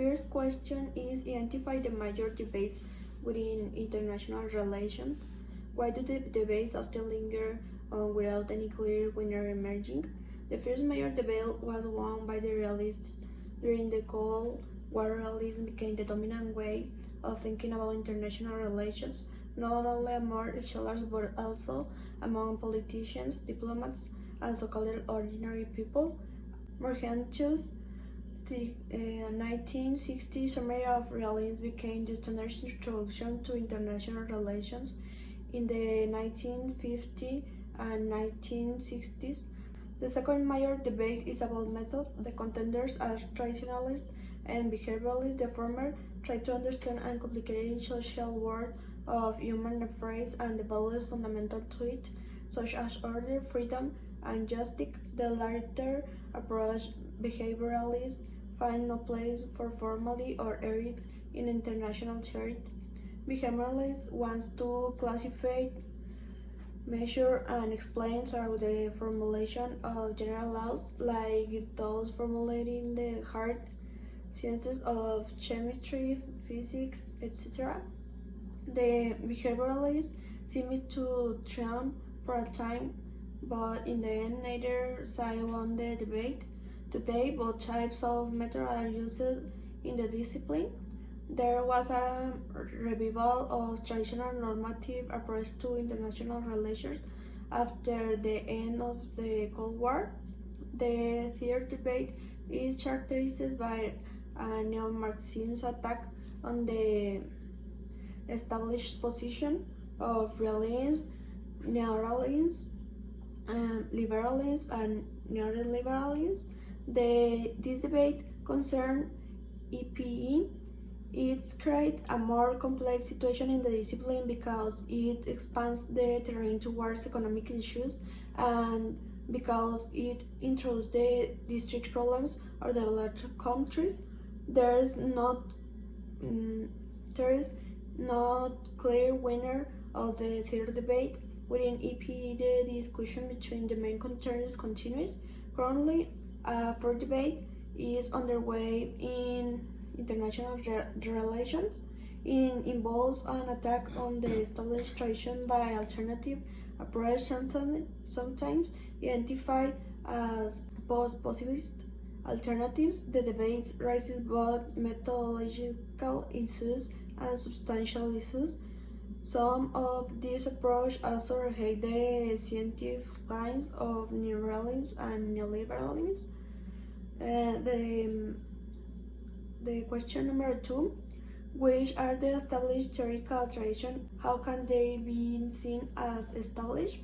first question is identify the major debates within international relations. Why do the debates often linger on without any clear winner emerging? The first major debate was won by the realists during the Cold War. Realism became the dominant way of thinking about international relations, not only among scholars but also among politicians, diplomats, and so-called ordinary people. Morgentius' 1960 summary of realism became the standard introduction to international relations in the 1950s and 1960s. The second major debate is about methods. The contenders are traditionalists and behavioralists. The former try to understand and complicate social world of human affairs and the values fundamental to it, such as order, freedom, and justice. The latter approach, behavioralists, find no place for formally or ethics in international theory. Behavioralists wants to classify, measure, and explain through the formulation of general laws, like those formulated in the hard sciences of chemistry, physics, etc. The behavioralists seem to triumph for a time, but in the end neither side won the debate. Today, both types of methods are used in the discipline. There was a revival of traditional normative approach to international relations after the end of the Cold War. The third debate is characterized by a neo-Marxist attack on the established position of realism, neoliberalism, liberalism, and neoliberalism. This debate concerns EPE. It creates a more complex situation in the discipline because it expands the terrain towards economic issues and because it introduces the district problems of developed countries. There is not clear winner of the third debate. Within EPE, the discussion between the main contenders continues. Currently, a fourth debate is underway in international relations. It involves an attack on the established tradition by alternative approach, sometimes identified as post-positivist alternatives. The debate raises both methodological issues and substantial issues. Some of these approaches also reject the scientific claims of neoliberalism and neoliberalism. The question number 2, which are the established theoretical traditions? How can they be seen as established?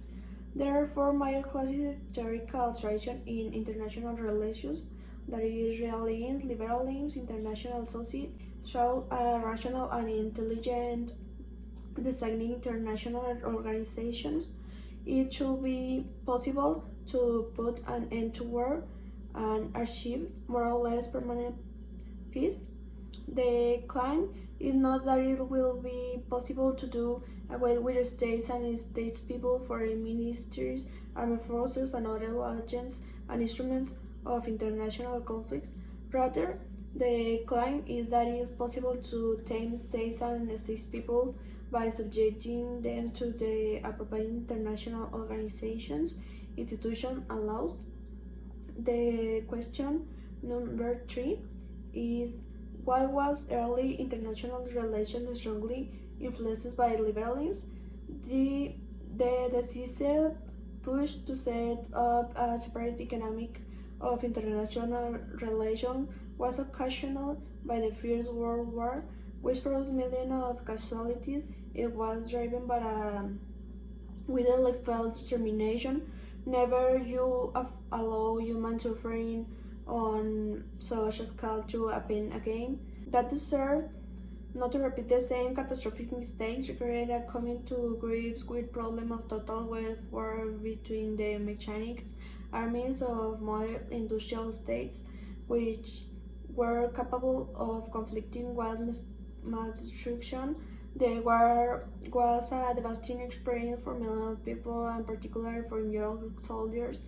There are four major classes of theoretical traditions in international relations, that is realism, liberalism, international society, through rational and intelligent designing international organizations. It should be possible to put an end to war and achieve more or less permanent peace. The claim is not that it will be possible to do away with states and states people for ministries, armed forces, and other agents and instruments of international conflicts. Rather, the claim is that it is possible to tame states and states people by subjecting them to the appropriate international organizations, institutions, and laws. The question number 3 is why was early international relations strongly influenced by liberalism? The decisive push to set up a separate economic of international relations was occasioned by the First World War, which produced millions of casualties. It was driven by a widely felt determination never you allow human suffering on such a scale to happen again. That deserve not to repeat the same catastrophic mistakes required a coming to grips with problem of total war between the mechanics armies of modern industrial states, which were capable of conflicting mass destruction. The war was a devastating experience for millions of people, and particularly for young soldiers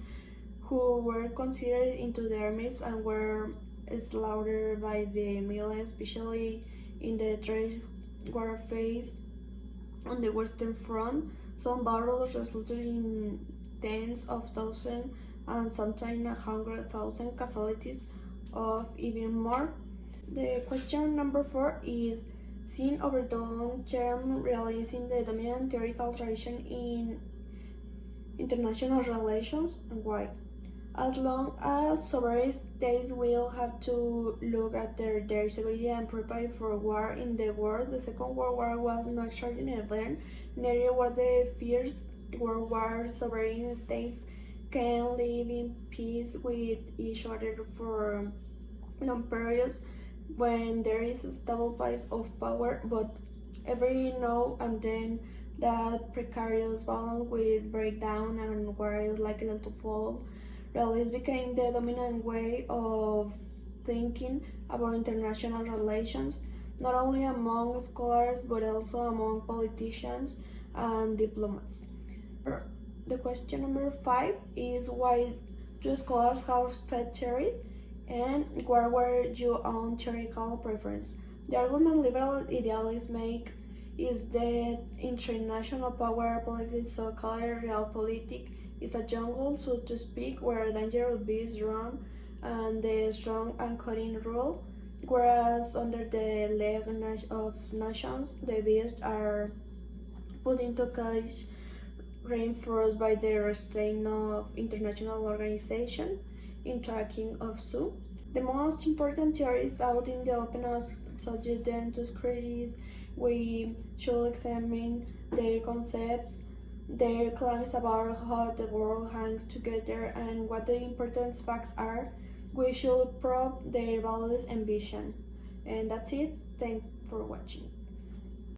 who were considered into the armies and were slaughtered by the millions, especially in the trench warfare on the Western Front. Some battles resulted in tens of thousands and sometimes 100,000 casualties of even more. The question number 4 is seen over the long term realizing the dominant theoretical tradition in international relations and why. As long as sovereign states will have to look at their security and prepare for war in the world, the Second World War was no extraordinary event. Neither was the First World War. Sovereign states can live in peace with each other for long periods when there is a stable base of power, but every now and then that precarious balance will break down and war is likely to follow. Realism became the dominant way of thinking about international relations, not only among scholars but also among politicians and diplomats. The question number 5 is why do scholars have pet theories and what were your own theoretical preference? The argument liberal idealists make is that international power politics, so-called realpolitik, is a jungle, so to speak, where dangerous beasts roam and the strong and cutting rule, whereas under the League of Nations, the beasts are put into cage reinforced by the restraint of international organization into a king of zoo. The most important theories out in the open suggest that to critics we should examine their concepts, their claims about how the world hangs together and what the important facts are. We should probe their values and vision. And that's it. Thanks for watching.